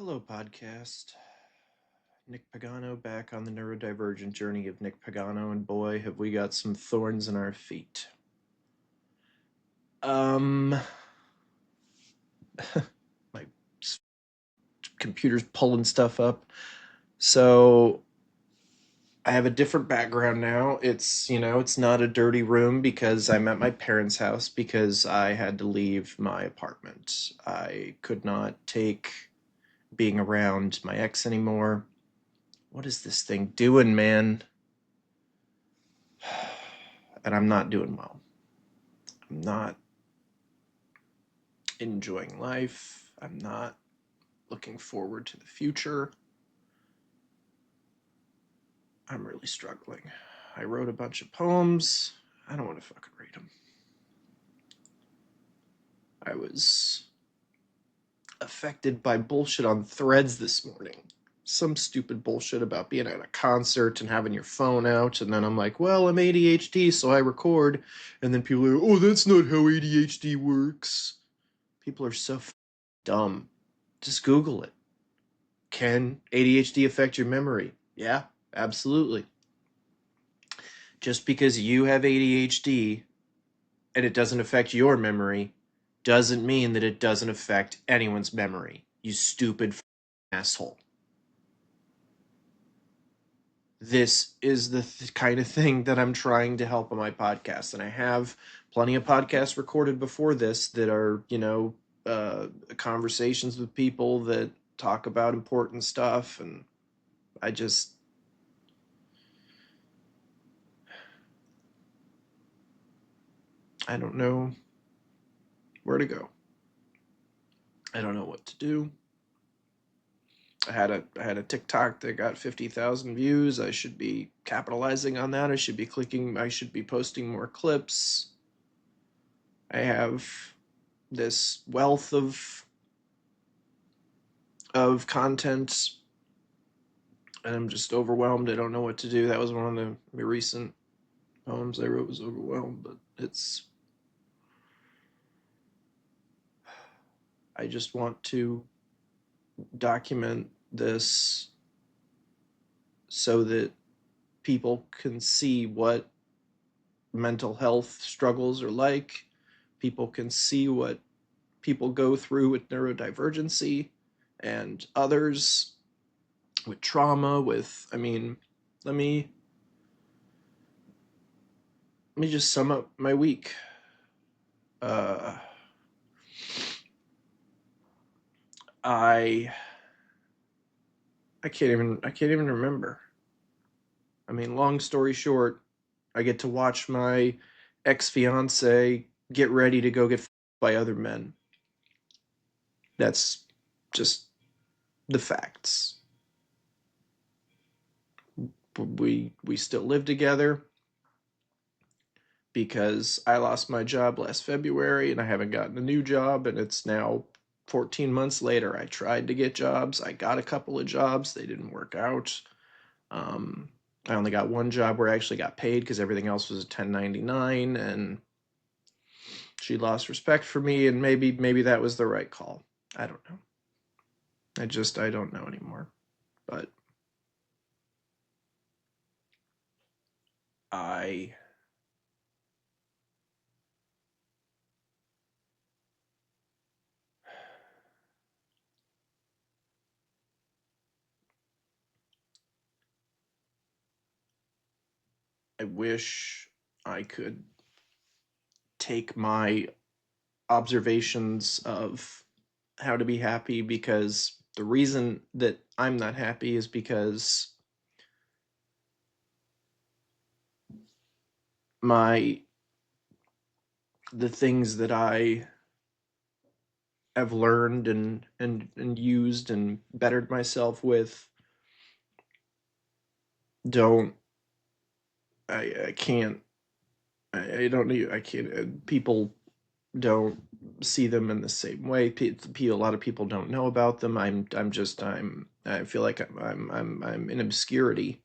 Hello, podcast. Nick Pagano back on the neurodivergent journey of Nick Pagano, and boy, have we got some thorns in our feet. My computer's pulling stuff up. So I have a different background now. It's not a dirty room because I'm at my parents' house because I had to leave my apartment. I could not take being around my ex anymore. What is this thing doing, man? And I'm not doing well. I'm not enjoying life. I'm not looking forward to the future. I'm really struggling. I wrote a bunch of poems. I don't want to fucking read them. I was affected by bullshit on Threads this morning. Some stupid bullshit about being at a concert and having your phone out, and then I'm like, well, I'm ADHD, so I record. And then people are, oh, that's not how ADHD works. People are so dumb. Just Google it. Can ADHD affect your memory? Yeah, absolutely. Just because you have ADHD and it doesn't affect your memory doesn't mean that it doesn't affect anyone's memory. You stupid asshole. This is the kind of thing that I'm trying to help on my podcast. And I have plenty of podcasts recorded before this that are, conversations with people that talk about important stuff. And I just, I don't know where to go. I don't know what to do. I had a TikTok that got 50,000 views. I should be capitalizing on that. I should be posting more clips. I have this wealth of content and I'm just overwhelmed. I don't know what to do. That was one of the recent poems I wrote, was Overwhelmed, but I just want to document this so that people can see what mental health struggles are like. People can see what people go through with neurodivergency and others with trauma, let me just sum up my week. Uh, I I can't even remember. Long story short, I get to watch my ex-fiance get ready to go get by other men. That's just the facts. We still live together because I lost my job last February and I haven't gotten a new job, and it's now 14 months later. I tried to get jobs. I got a couple of jobs. They didn't work out. Um, I only got one job where I actually got paid because everything else was a 1099, and she lost respect for me, and maybe that was the right call. I don't know. I don't know anymore. But I I wish I could take my observations of how to be happy, because the reason that I'm not happy is because my the things that I have learned and used and bettered myself with don't I can't I don't need I can't people don't see them in the same way. A lot of people don't know about them. I feel like I'm in obscurity,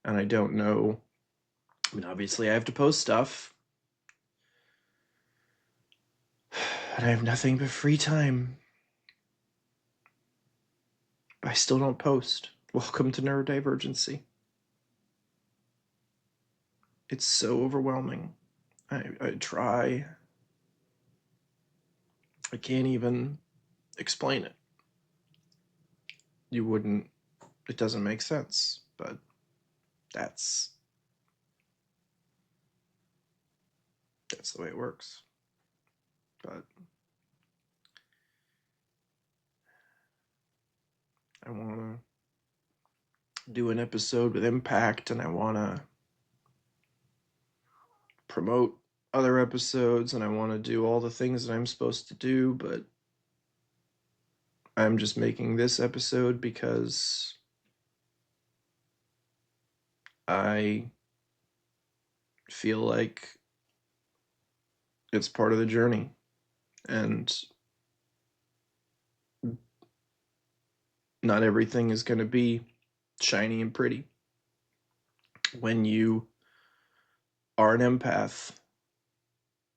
and I don't know. Obviously I have to post stuff, and I have nothing but free time. I still don't post. Welcome to neurodivergency. It's so overwhelming. I try. I can't even explain it. You wouldn't, it doesn't make sense, but that's the way it works. But I want to do an episode with impact, and I want to promote other episodes, and I want to do all the things that I'm supposed to do, but I'm just making this episode because I feel like it's part of the journey, and not everything is going to be shiny and pretty. When you are an empath,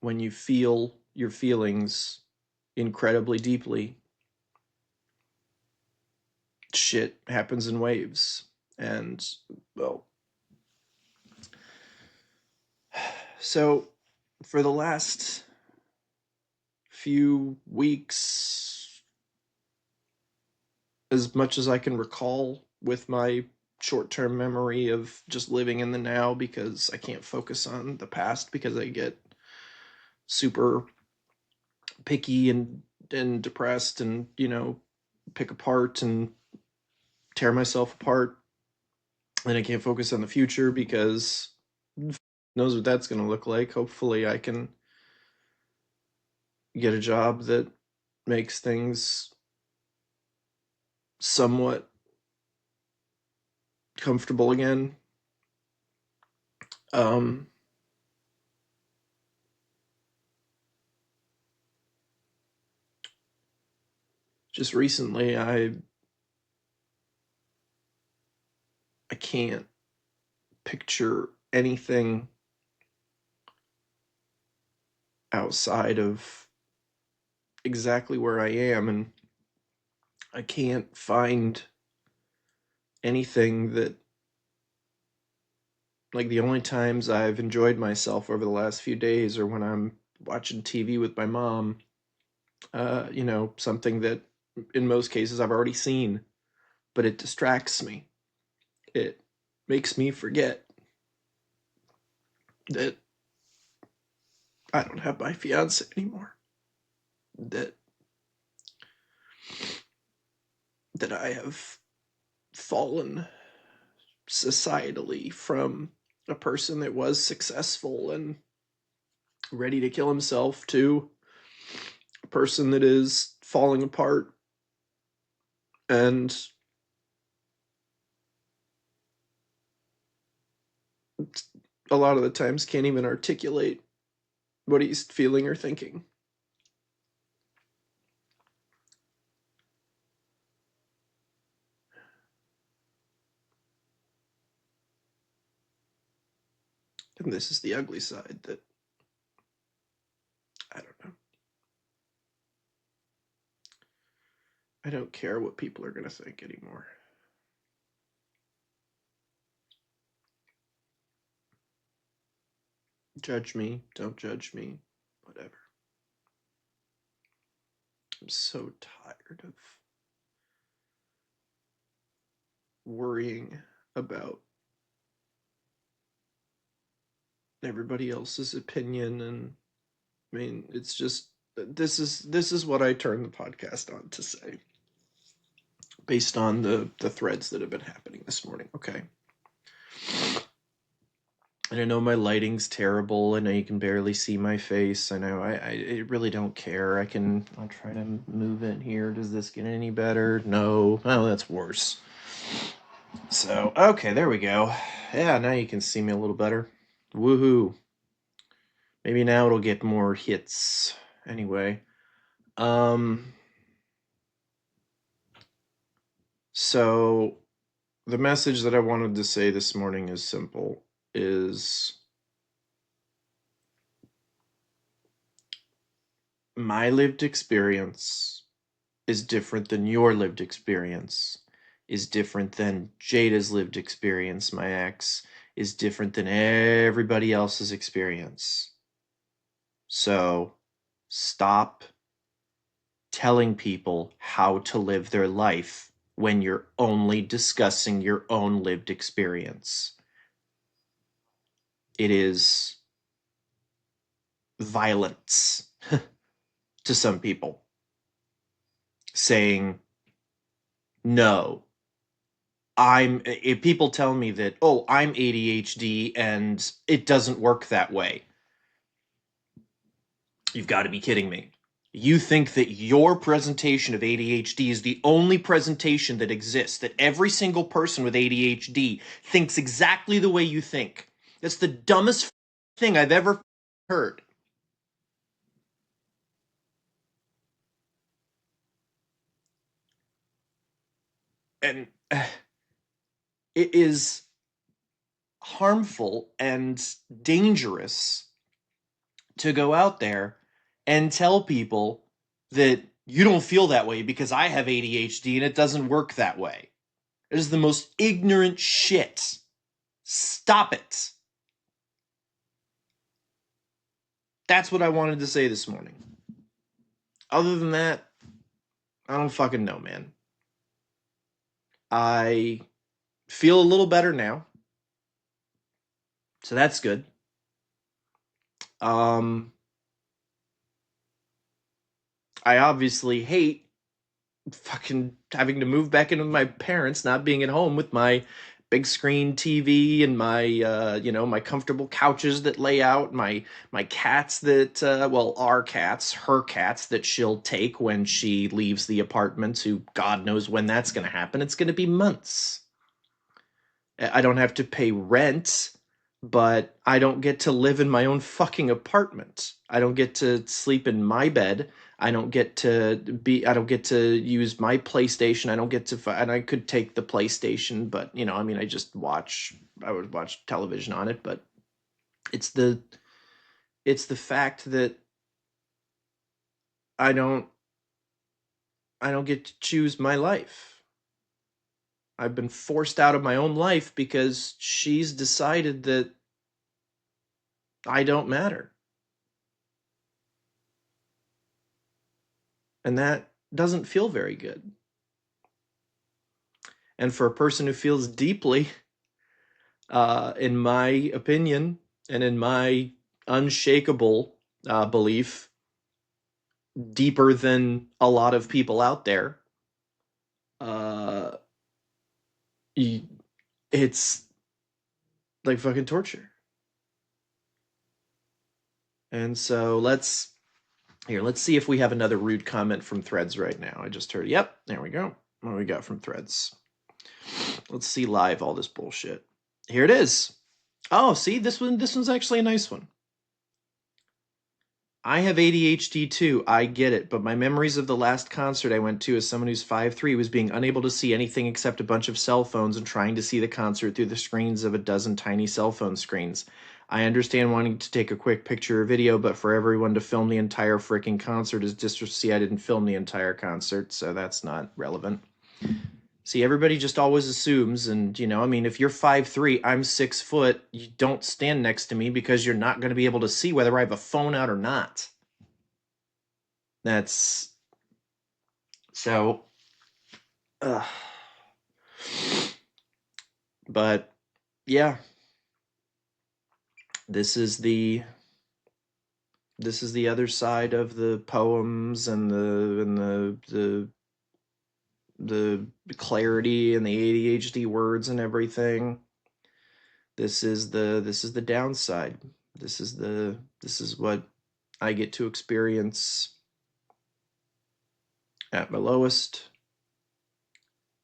when you feel your feelings incredibly deeply, shit happens in waves. And, well, so for the last few weeks, as much as I can recall with my short-term memory of just living in the now, because I can't focus on the past because I get super picky and depressed, and pick apart and tear myself apart, and I can't focus on the future because knows what that's going to look like. Hopefully I can get a job that makes things somewhat comfortable again. um just recently I can't picture anything outside of exactly where I am, and I can't find anything that, like, the only times I've enjoyed myself over the last few days are when I'm watching TV with my mom. Something that in most cases I've already seen, but it distracts me. It makes me forget that I don't have my fiance anymore. That I have fallen societally from a person that was successful and ready to kill himself to a person that is falling apart and a lot of the times can't even articulate what he's feeling or thinking. And this is the ugly side that I don't know. I don't care what people are going to think anymore. Judge me, don't judge me, whatever. I'm so tired of worrying about everybody else's opinion. And I mean, it's just, this is what I turned the podcast on to say based on the threads that have been happening this morning. Okay. And I know my lighting's terrible. I know you can barely see my face. I know I really don't care. I'll try to move it here. Does this get any better? No. Oh, that's worse. So, okay, there we go. Yeah, now you can see me a little better. Woohoo. Maybe now it'll get more hits. Anyway. So the message that I wanted to say this morning is simple. Is my lived experience is different than your lived experience. is different than Jada's lived experience, my ex, is different than everybody else's experience. So stop telling people how to live their life when you're only discussing your own lived experience. It is violence to some people saying, no, if people tell me that, oh, I'm ADHD and it doesn't work that way, you've got to be kidding me. You think that your presentation of ADHD is the only presentation that exists, that every single person with ADHD thinks exactly the way you think. That's the dumbest thing I've ever heard. And it is harmful and dangerous to go out there and tell people that you don't feel that way because I have ADHD and it doesn't work that way. It is the most ignorant shit. Stop it. That's what I wanted to say this morning. Other than that, I don't fucking know, man. I feel a little better now. So that's good. I obviously hate fucking having to move back in with my parents, not being at home with my big screen TV and my my comfortable couches that lay out, my cats that our cats, her cats that she'll take when she leaves the apartment, who God knows when that's going to happen. It's going to be months. I don't have to pay rent, but I don't get to live in my own fucking apartment. I don't get to sleep in my bed. I don't get to use my PlayStation. I don't get to, and I could take the PlayStation, but I mean, I would watch television on it, but it's the, it's the fact that I don't, I don't get to choose my life. I've been forced out of my own life because she's decided that I don't matter. And that doesn't feel very good. And for a person who feels deeply, in my opinion, and in my unshakable belief, deeper than a lot of people out there, uh, it's like fucking torture. And so let's see if we have another rude comment from Threads right now. I just heard, yep, there we go. What do we got from Threads? Let's see live all this bullshit. Here it is. Oh, see, this one's actually a nice one. I have ADHD too, I get it, but my memories of the last concert I went to as someone who's 5'3" was being unable to see anything except a bunch of cell phones and trying to see the concert through the screens of a dozen tiny cell phone screens. I understand wanting to take a quick picture or video, but for everyone to film the entire freaking concert is disrespectful. See, I didn't film the entire concert, so that's not relevant. See, everybody just always assumes, and I mean, if you're 5'3", I'm 6 foot, you don't stand next to me because you're not going to be able to see whether I have a phone out or not. That's so. But yeah, this is the other side of the poems and the clarity and the ADHD words and everything. This is the downside. This is what I get to experience at my lowest,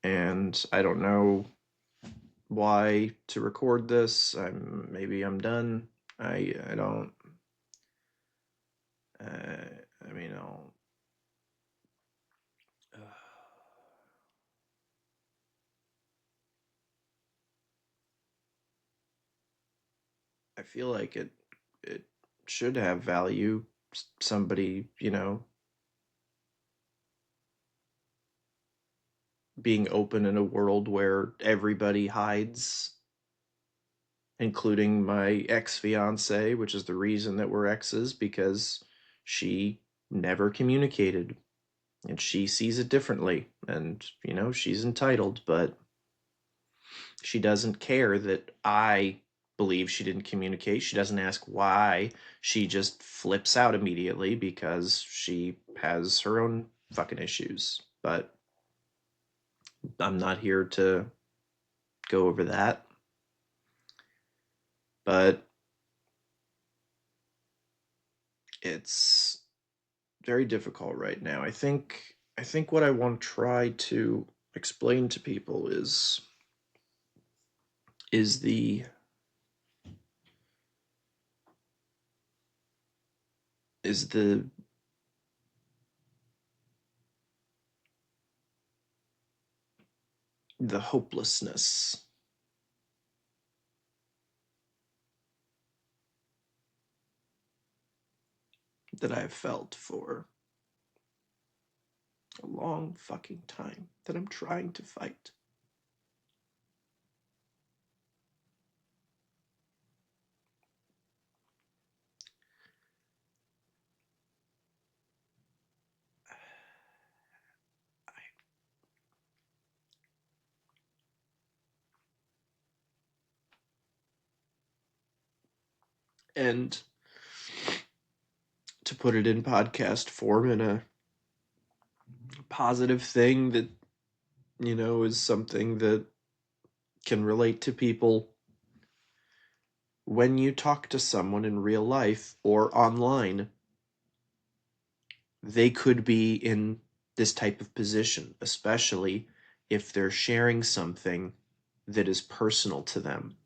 and I don't know why to record this. Maybe I'm done. I don't. I mean, I feel like it should have value. Somebody, being open in a world where everybody hides, including my ex-fiance, which is the reason that we're exes, because she never communicated and she sees it differently. And, she's entitled, but she doesn't care that I believe she didn't communicate. She doesn't ask why. She just flips out immediately because she has her own fucking issues. But I'm not here to go over that. But it's very difficult right now. I think what I want to try to explain to people is the hopelessness that I've felt for a long fucking time that I'm trying to fight. And to put it in podcast form, in a positive thing that, is something that can relate to people. When you talk to someone in real life or online, they could be in this type of position, especially if they're sharing something that is personal to them.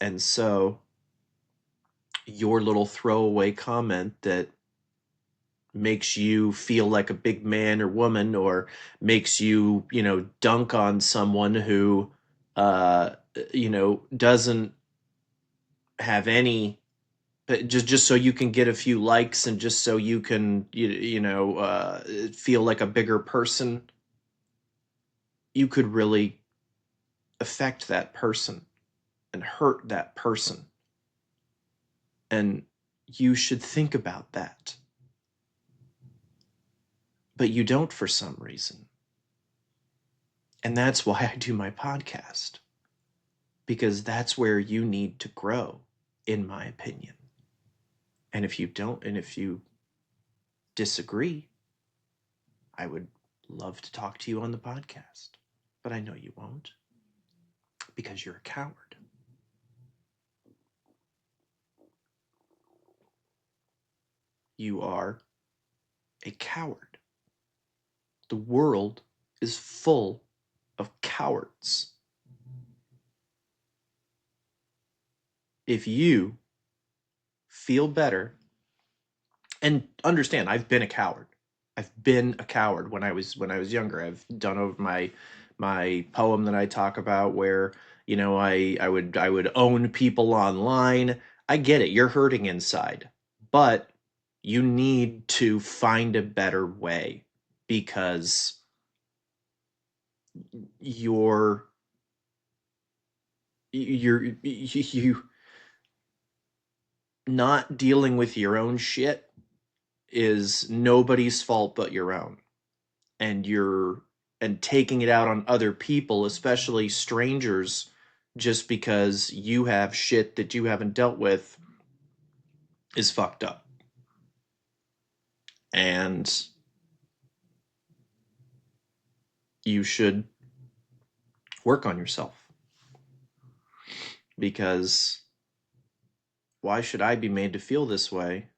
And so your little throwaway comment that makes you feel like a big man or woman, or makes you, dunk on someone who, doesn't have any, but just so you can get a few likes and just so you can, feel like a bigger person, you could really affect that person and hurt that person. And you should think about that. But you don't for some reason. And that's why I do my podcast. Because that's where you need to grow, in my opinion. And if you disagree, I would love to talk to you on the podcast. But I know you won't. Because you're a coward. You are a coward. The world is full of cowards. If you feel better, and understand, I've been a coward. I've been a coward when I was younger. I've done over my poem that I talk about where, I would own people online. I get it. You're hurting inside. But you need to find a better way, because you're you not dealing with your own shit is nobody's fault but your own. And taking it out on other people, especially strangers, just because you have shit that you haven't dealt with, is fucked up. And you should work on yourself. Because why should I be made to feel this way?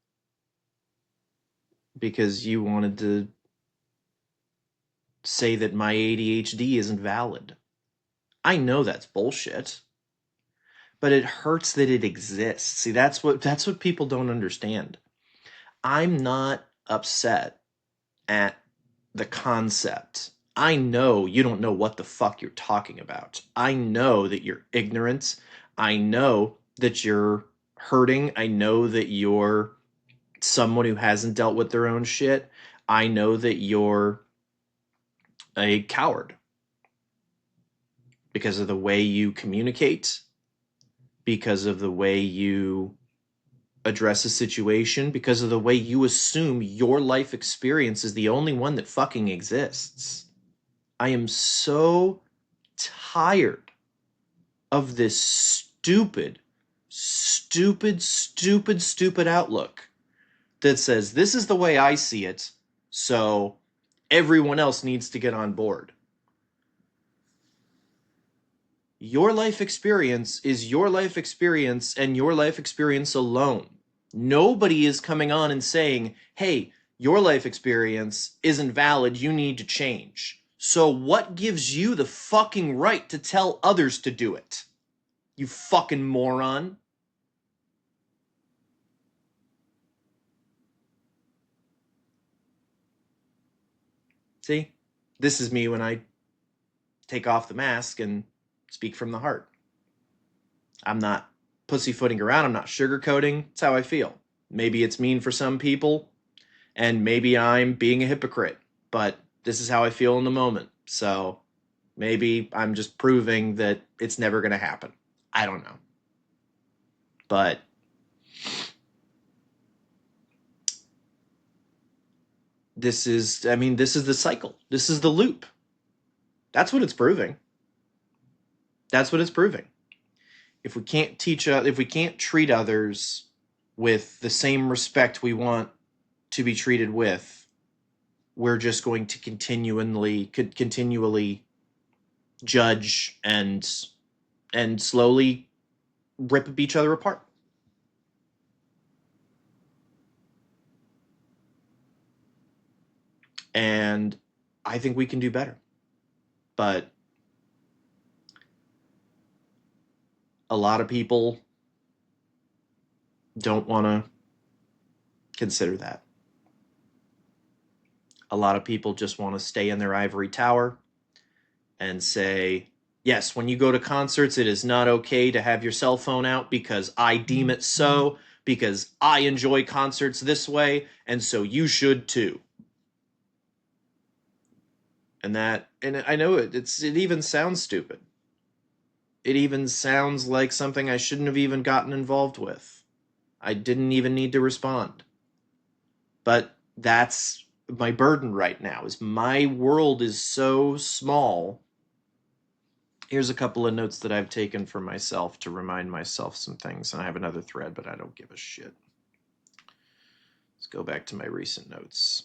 Because you wanted to say that my ADHD isn't valid. I know that's bullshit. But it hurts that it exists. See, that's what people don't understand. I'm not upset at the concept. I know you don't know what the fuck you're talking about. I know that you're ignorant. I know that you're hurting. I know that you're someone who hasn't dealt with their own shit. I know that you're a coward because of the way you communicate, because of the way you address a situation, because of the way you assume your life experience is the only one that fucking exists. I am so tired of this stupid outlook that says this is the way I see it, so everyone else needs to get on board. Your life experience is your life experience and your life experience alone. Nobody is coming on and saying, hey, your life experience isn't valid, you need to change. So what gives you the fucking right to tell others to do it? You fucking moron. See? This is me when I take off the mask and speak from the heart. I'm not pussyfooting around. I'm not sugarcoating. It's how I feel. Maybe it's mean for some people, and maybe I'm being a hypocrite, but this is how I feel in the moment. So maybe I'm just proving that it's never going to happen. I don't know. But this is the cycle. This is the loop. That's what it's proving. That's what it's proving. If we can't if we can't treat others with the same respect we want to be treated with, we're just going to continually judge and slowly rip each other apart. And I think we can do better. But a lot of people don't want to consider that. A lot of people just want to stay in their ivory tower and say, yes, when you go to concerts, it is not okay to have your cell phone out because I deem it so, because I enjoy concerts this way, and so you should too. And I know it even sounds stupid. It even sounds like something I shouldn't have even gotten involved with. I didn't even need to respond. But that's my burden right now, is my world is so small. Here's a couple of notes that I've taken for myself to remind myself some things. And I have another thread, but I don't give a shit. Let's go back to my recent notes.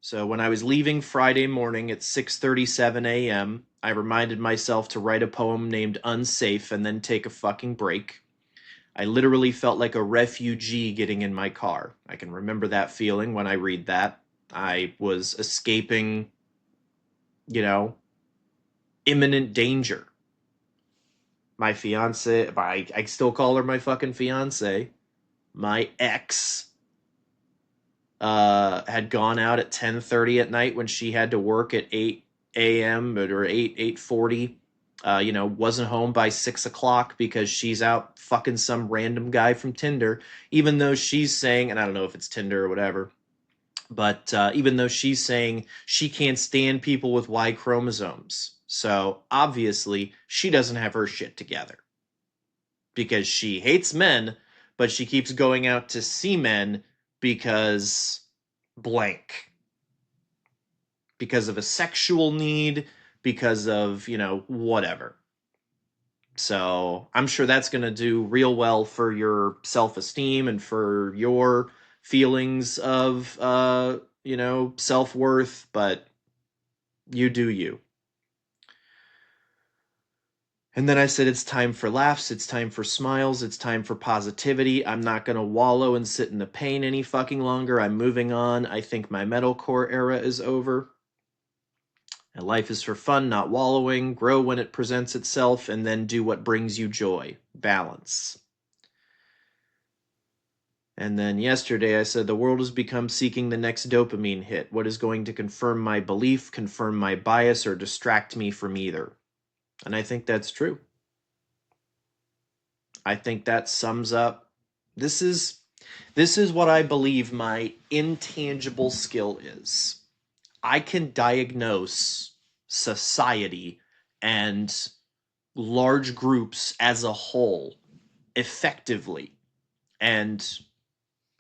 So when I was leaving Friday morning at 6:37 a.m., I reminded myself to write a poem named Unsafe and then take a fucking break. I literally felt like a refugee getting in my car. I can remember that feeling when I read that. I was escaping, imminent danger. My fiance, I still call her my fucking fiance, my ex, had gone out at 10:30 at night when she had to work at 8 a.m. or 8:40. Wasn't home by 6 o'clock because she's out fucking some random guy from Tinder, even though she's saying, and I don't know if it's Tinder or whatever, but even though she's saying she can't stand people with Y chromosomes. So obviously she doesn't have her shit together because she hates men, but she keeps going out to see men because blank. Because of a sexual need, because of, whatever. So I'm sure that's going to do real well for your self-esteem and for your feelings of, self-worth, but you do you. And then I said, it's time for laughs, it's time for smiles, it's time for positivity. I'm not going to wallow and sit in the pain any fucking longer. I'm moving on. I think my metalcore era is over. And life is for fun, not wallowing. Grow when it presents itself, and then do what brings you joy. Balance. And then yesterday I said, the world has become seeking the next dopamine hit. What is going to confirm my belief, confirm my bias, or distract me from either? And I think that's true. I think that sums up. This is what I believe my intangible skill is. I can diagnose society and large groups as a whole effectively. And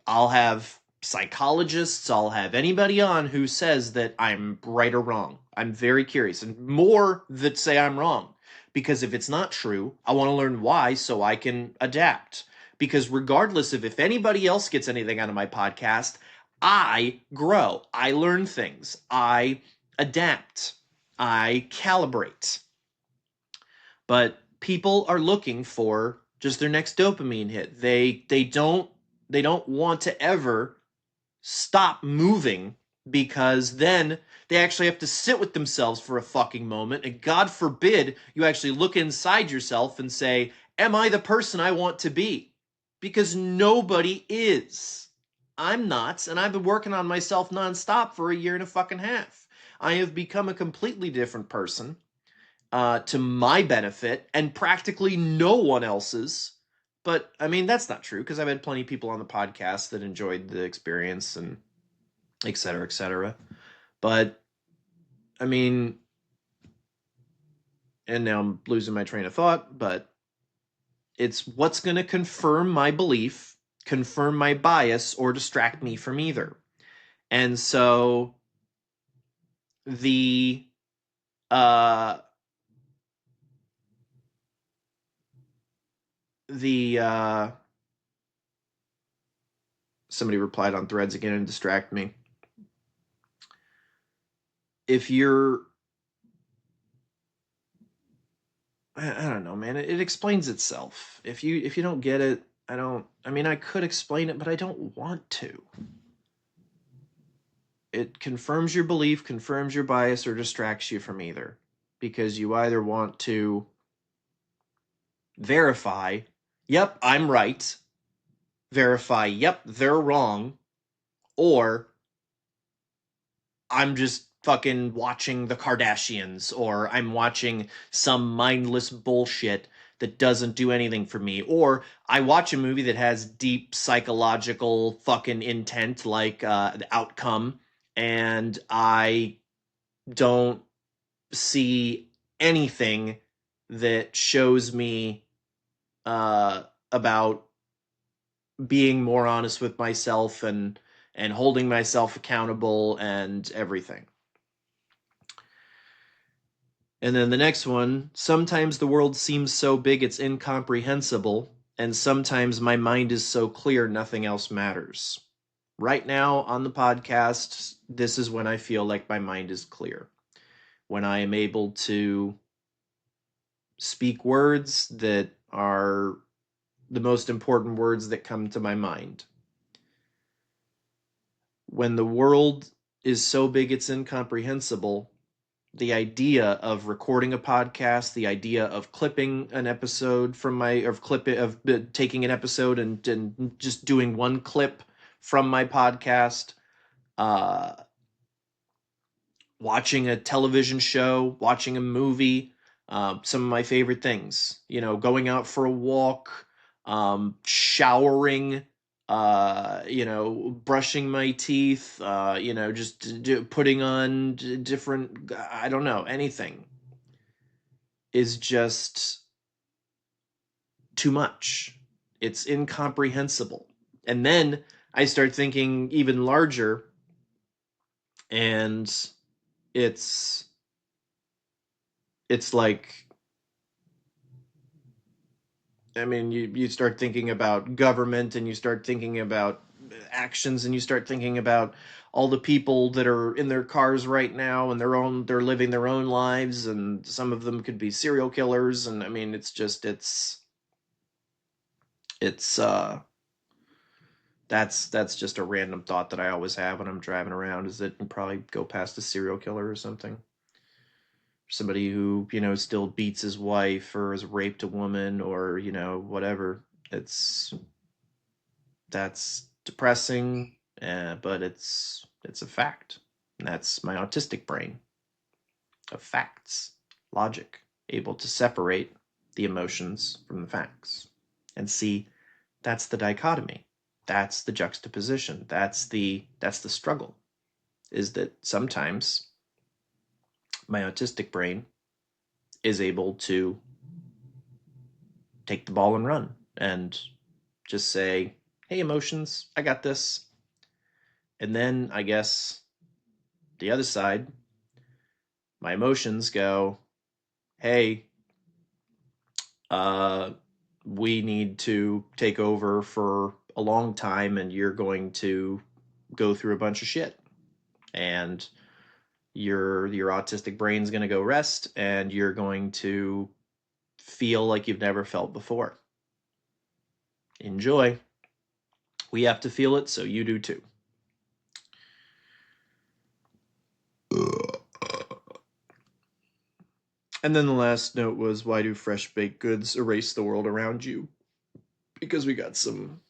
I'll have psychologists, I'll have anybody on who says that I'm right or wrong. I'm very curious, and more that say I'm wrong. Because if it's not true, I want to learn why so I can adapt. Because regardless of if anybody else gets anything out of my podcast, I grow, I learn things, I adapt, I calibrate. But people are looking for just their next dopamine hit. They don't want to ever stop moving, because then they actually have to sit with themselves for a fucking moment, and God forbid you actually look inside yourself and say, am I the person I want to be? Because nobody is. I'm not, and I've been working on myself nonstop for a year and a fucking half. I have become a completely different person, to my benefit and practically no one else's. But I mean, that's not true, because I've had plenty of people on the podcast that enjoyed the experience and et cetera, et cetera. But I mean, and now I'm losing my train of thought, but it's what's going to confirm my belief, confirm my bias, or distract me from either. And so the uh the somebody replied on Threads again and distract me. If you're, I don't know, man, it explains itself. If you don't get it, I mean, I could explain it, but I don't want to. It confirms your belief, confirms your bias, or distracts you from either. Because you either want to verify, yep, I'm right, verify, yep, they're wrong, or I'm just fucking watching the Kardashians, or I'm watching some mindless bullshit that doesn't do anything for me, or I watch a movie that has deep psychological fucking intent, like The Outcome, and I don't see anything that shows me about being more honest with myself and holding myself accountable and everything. And then the next one, sometimes the world seems so big it's incomprehensible, and sometimes my mind is so clear nothing else matters. Right now on the podcast, this is when I feel like my mind is clear. When I am able to speak words that are the most important words that come to my mind. When the world is so big it's incomprehensible, the idea of recording a podcast, the idea of clipping an episode from taking an episode and just doing one clip from my podcast, uh, watching a television show, watching a movie, some of my favorite things, going out for a walk, showering, brushing my teeth, just putting on different, I don't know, anything is just too much. It's incomprehensible. And then I start thinking even larger, and it's like, I mean, you start thinking about government, and you start thinking about actions, and you start thinking about all the people that are in their cars right now, and they're living their own lives, and some of them could be serial killers. And I mean, it's that's just a random thought that I always have when I'm driving around, is that you probably go past a serial killer or something. Somebody who, still beats his wife or has raped a woman, or, whatever. That's depressing, but it's a fact. And that's my autistic brain of facts, logic, able to separate the emotions from the facts. And see, that's the dichotomy. That's the juxtaposition. That's the struggle. is that sometimes my autistic brain is able to take the ball and run and just say, hey, emotions, I got this. And then I guess the other side, my emotions go, hey, uh, we need to take over for a long time and you're going to go through a bunch of shit. And your autistic brain's going to go rest and you're going to feel like you've never felt before. Enjoy. We have to feel it, so you do too. And then the last note was, why do fresh baked goods erase the world around you? Because we got some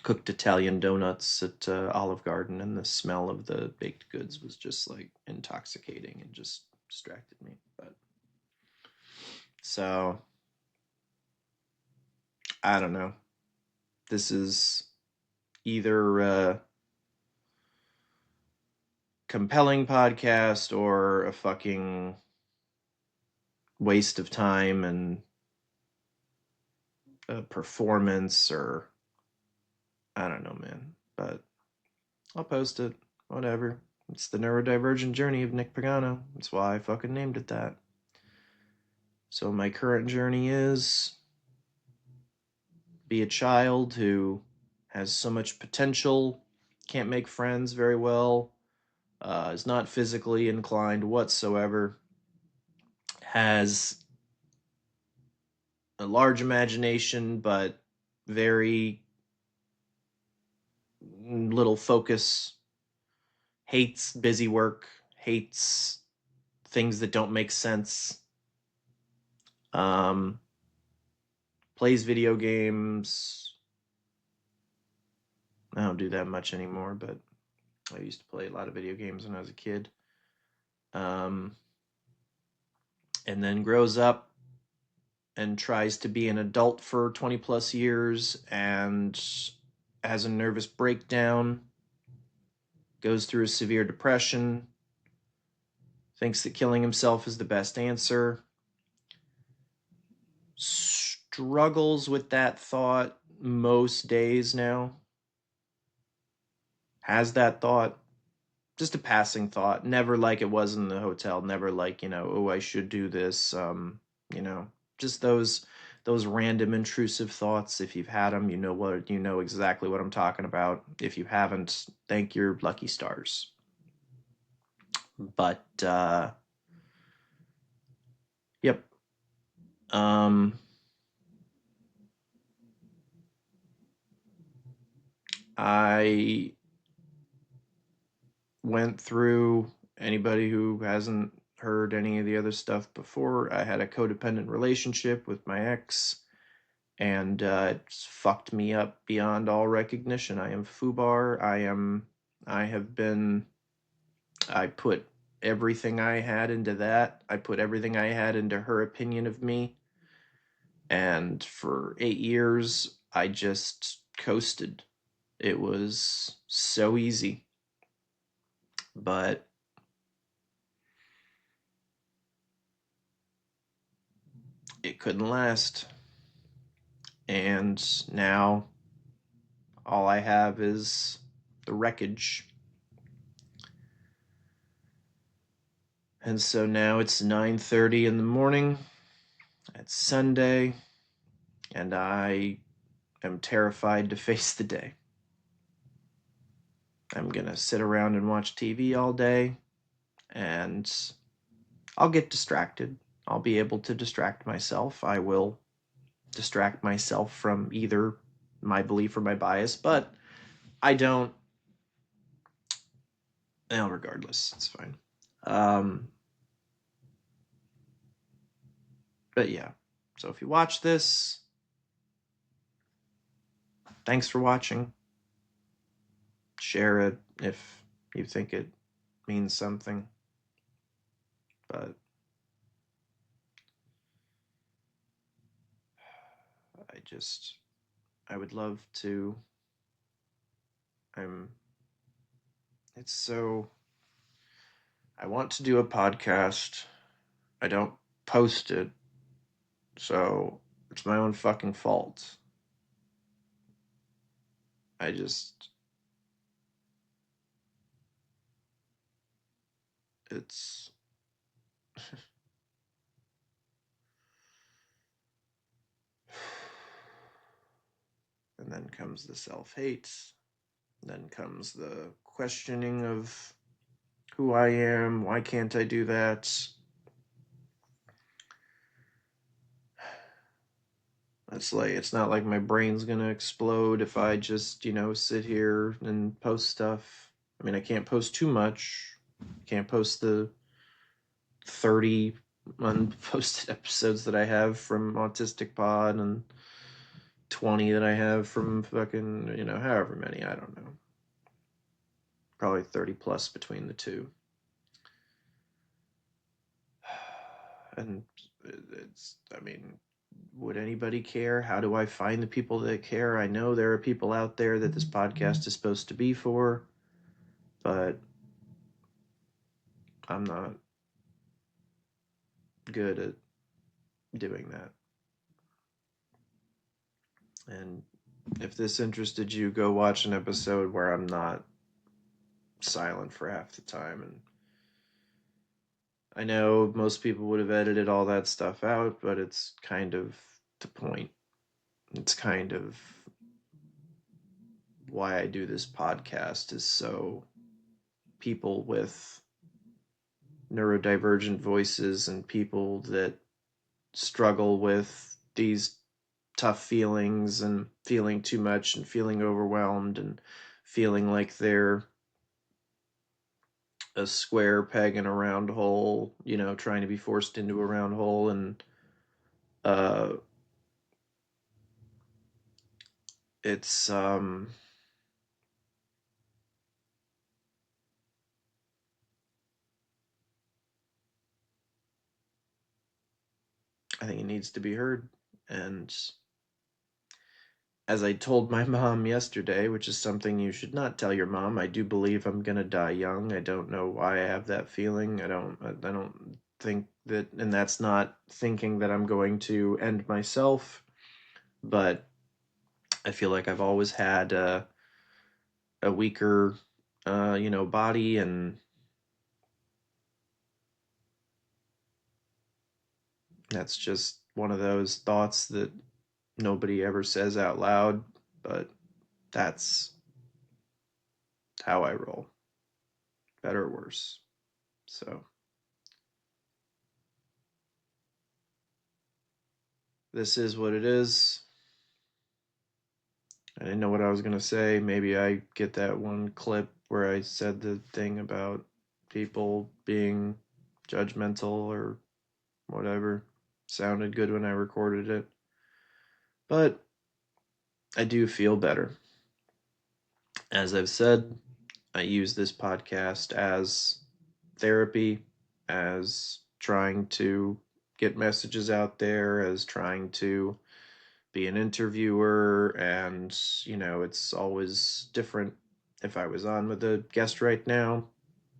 cooked Italian donuts at Olive Garden, and the smell of the baked goods was just like intoxicating and just distracted me. But so I don't know. This is either a compelling podcast or a fucking waste of time and a performance, or I don't know, man. But I'll post it. Whatever. It's the neurodivergent journey of Nick Pagano. That's why I fucking named it that. So my current journey is be a child who has so much potential, can't make friends very well, is not physically inclined whatsoever, has a large imagination but very little focus, hates busy work, hates things that don't make sense, um, plays video games. I don't do that much anymore, but I used to play a lot of video games when I was a kid. And then grows up and tries to be an adult for 20 plus years and has a nervous breakdown, goes through a severe depression, thinks that killing himself is the best answer, struggles with that thought most days now, has that thought, just a passing thought, never like it was in the hotel, never like, oh, I should do this, just those random intrusive thoughts. If you've had them, you know exactly what I'm talking about. If you haven't, thank your lucky stars. But yep. I went through, anybody who hasn't heard any of the other stuff before, I had a codependent relationship with my ex, and it's fucked me up beyond all recognition. I am FUBAR. I put everything I had into that. I put everything I had into her opinion of me. And for 8 years, I just coasted. It was so easy. But it couldn't last. And now all I have is the wreckage. And so now it's 9:30 in the morning. It's Sunday, and I am terrified to face the day. I'm going to sit around and watch TV all day, and I'll get distracted. I'll be able to distract myself. I will distract myself from either my belief or my bias, but I don't. Well, regardless, it's fine. But yeah, so if you watch this, thanks for watching. Share it if you think it means something. But I would love to. I'm It's so. I want to do a podcast. I don't post it, so it's my own fucking fault. I just. It's. And then comes the self hate. Then comes the questioning of who I am. Why can't I do that? It's not like my brain's gonna explode if I just, sit here and post stuff. I mean, I can't post too much. Can't post the 30 unposted episodes that I have from Autistic Pod and 20 that I have from fucking, however many, I don't know. Probably 30 plus between the two. And I mean, would anybody care? How do I find the people that care? I know there are people out there that this podcast is supposed to be for, but I'm not good at doing that. And if this interested you, go watch an episode where I'm not silent for half the time. And I know most people would have edited all that stuff out, but it's kind of the point. It's kind of why I do this podcast, is so people with neurodivergent voices and people that struggle with these tough feelings and feeling too much and feeling overwhelmed and feeling like they're a square peg in a round hole, trying to be forced into a round hole. And uh it's I think it needs to be heard. And as I told my mom yesterday, which is something you should not tell your mom, I do believe I'm gonna die young. I don't know why I have that feeling. I don't think that, and that's not thinking that I'm going to end myself, but I feel like I've always had a weaker, body, and that's just one of those thoughts that nobody ever says out loud, but that's how I roll, better or worse. So this is what it is. I didn't know what I was going to say. Maybe I get that one clip where I said the thing about people being judgmental or whatever. Sounded good when I recorded it. But I do feel better. As I've said, I use this podcast as therapy, as trying to get messages out there, as trying to be an interviewer. And it's always different. If I was on with a guest right now,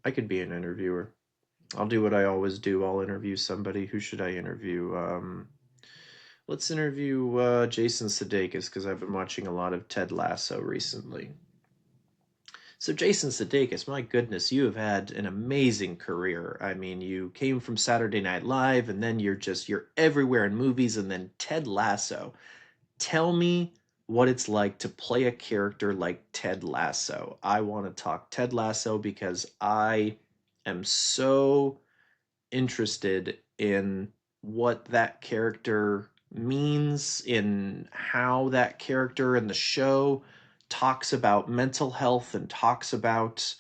I could be an interviewer. I'll do what I always do. I'll interview somebody. Who should I interview? Let's interview Jason Sudeikis, because I've been watching a lot of Ted Lasso recently. So Jason Sudeikis, my goodness, you have had an amazing career. I mean, you came from Saturday Night Live, and then you're everywhere in movies, and then Ted Lasso. Tell me what it's like to play a character like Ted Lasso. I want to talk Ted Lasso because I am so interested in what that character means, in how that character in the show talks about mental health and talks about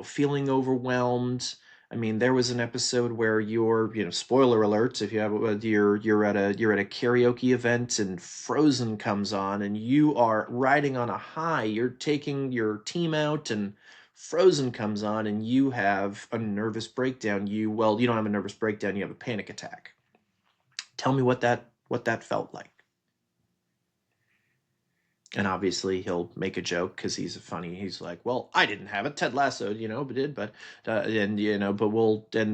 feeling overwhelmed. I mean, there was an episode where you're, spoiler alerts if you have, you're at a karaoke event and Frozen comes on and you are riding on a high. You're taking your team out and Frozen comes on and you have a nervous breakdown. You don't have a nervous breakdown, you have a panic attack. Tell me what that felt like. And obviously he'll make a joke because he's like, well, I didn't have it. Ted Lasso, but did, but, and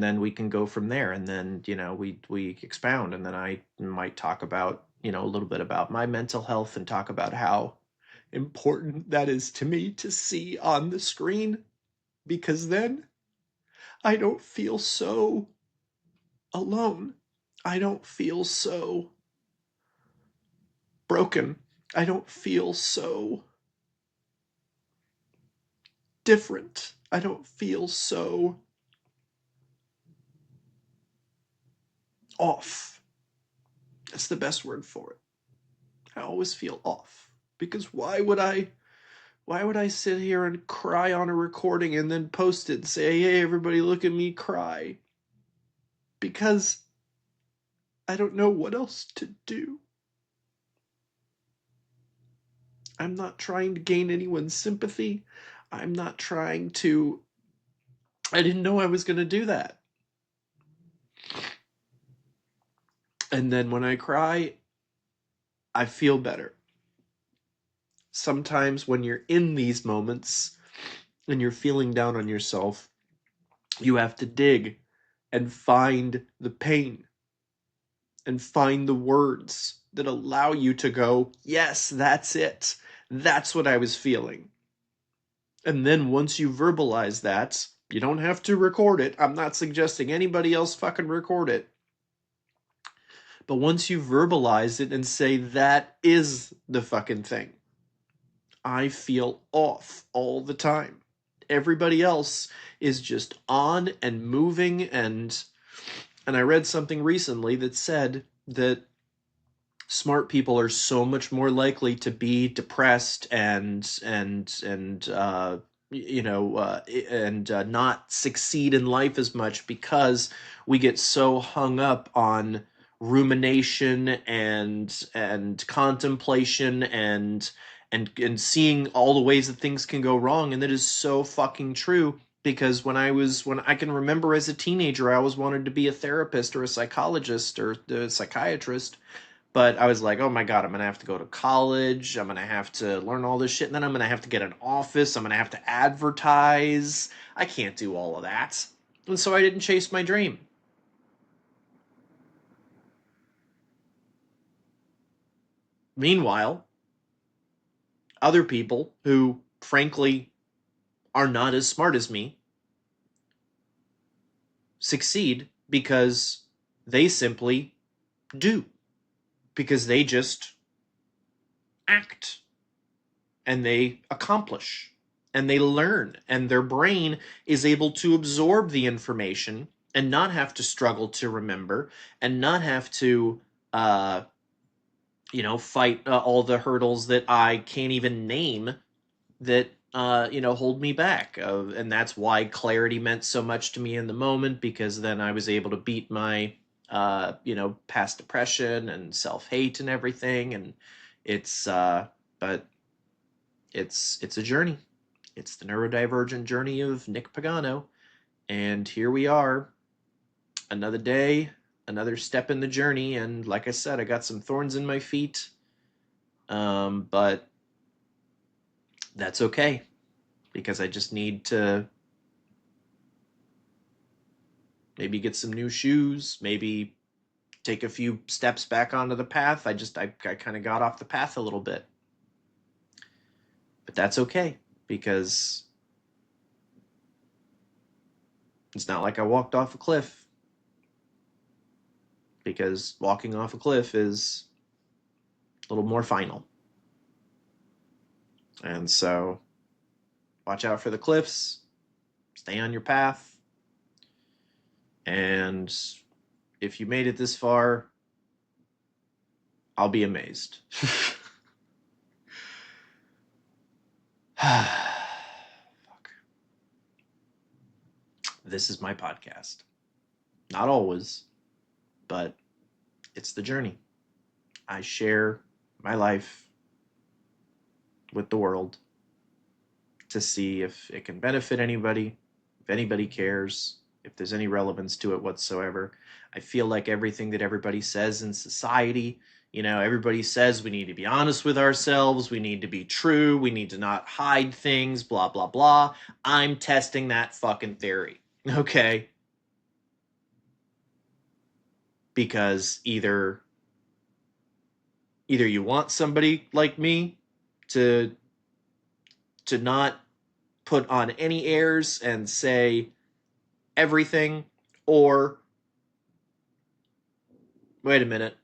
then we can go from there. And then, we expound. And then I might talk about, a little bit about my mental health and talk about how important that is to me to see on the screen, because then I don't feel so alone. I don't feel so broken. I don't feel so different. I don't feel so off. That's the best word for it. I always feel off. Because why would I sit here and cry on a recording and then post it and say, hey, everybody, look at me cry? Because I don't know what else to do. I'm not trying to gain anyone's sympathy. I'm not trying to. I didn't know I was going to do that. And then when I cry, I feel better. Sometimes when you're in these moments and you're feeling down on yourself, you have to dig and find the pain and find the words that allow you to go, yes, that's it. That's what I was feeling. And then once you verbalize that, you don't have to record it. I'm not suggesting anybody else fucking record it. But once you verbalize it and say, that is the fucking thing, I feel off all the time. Everybody else is just on and moving, and I read something recently that said that smart people are so much more likely to be depressed and not succeed in life as much, because we get so hung up on rumination and contemplation and seeing all the ways that things can go wrong. And that is so fucking true, because when I can remember as a teenager, I always wanted to be a therapist or a psychologist or a psychiatrist. But I was like, oh my God, I'm going to have to go to college. I'm going to have to learn all this shit. And then I'm going to have to get an office. I'm going to have to advertise. I can't do all of that. And so I didn't chase my dream. Meanwhile, other people who, frankly, are not as smart as me succeed because they simply do. Because they just act and they accomplish and they learn, and their brain is able to absorb the information and not have to struggle to remember and not have to fight all the hurdles that I can't even name that hold me back, and that's why clarity meant so much to me in the moment, because then I was able to beat my past depression and self-hate and everything. And it's but it's a journey. It's the neurodivergent journey of Nick Pagano. And here we are, another day, another step in the journey. And like I said, I got some thorns in my feet. But that's okay, because I just need to maybe get some new shoes, maybe take a few steps back onto the path. I kind of got off the path a little bit. But that's okay, because it's not like I walked off a cliff. Because walking off a cliff is a little more final. And so watch out for the cliffs, stay on your path, and if you made it this far, I'll be amazed. Fuck. This is my podcast. Not always, but it's the journey. I share my life with the world to see if it can benefit anybody, if anybody cares, if there's any relevance to it whatsoever. I feel like everything that everybody says in society, Everybody says we need to be honest with ourselves, we need to be true, we need to not hide things, blah, blah, blah. I'm testing that fucking theory, okay? Because either you want somebody like me to not put on any airs and say everything, or wait a minute,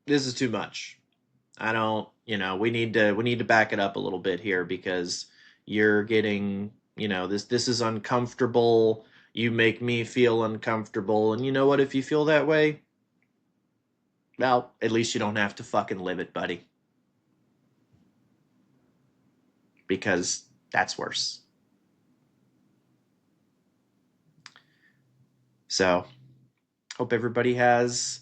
this is too much. I don't, we need to back it up a little bit here because you're getting, this is uncomfortable. You make me feel uncomfortable. And you know what? If you feel that way, well, at least you don't have to fucking live it, buddy. Because that's worse. So, hope everybody has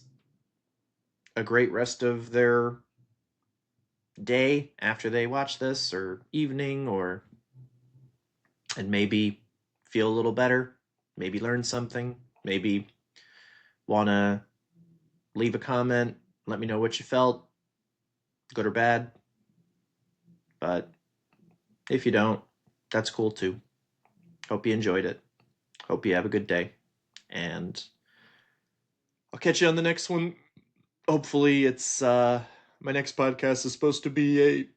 a great rest of their day after they watch this, or evening, and maybe feel a little better, maybe learn something, maybe want to leave a comment, let me know what you felt, good or bad. But if you don't, that's cool too. Hope you enjoyed it. Hope you have a good day. And I'll catch you on the next one. Hopefully it's my next podcast is supposed to be a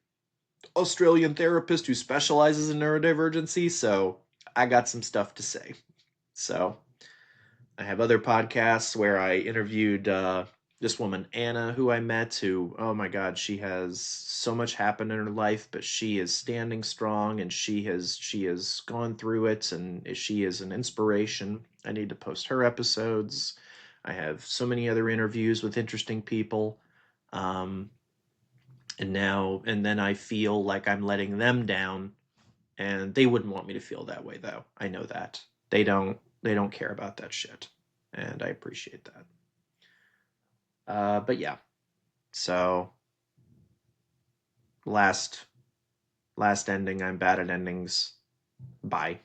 Australian therapist who specializes in neurodivergency, so I got some stuff to say. So I have other podcasts where I interviewed this woman, Anna, who I met, who, oh my God, she has so much happened in her life, but she is standing strong, and she has gone through it, and she is an inspiration. I need to post her episodes. I have so many other interviews with interesting people. Um, and then I feel like I'm letting them down, and they wouldn't want me to feel that way, though. I know that. They don't care about that shit. And I appreciate that. But yeah. So last ending, I'm bad at endings. Bye.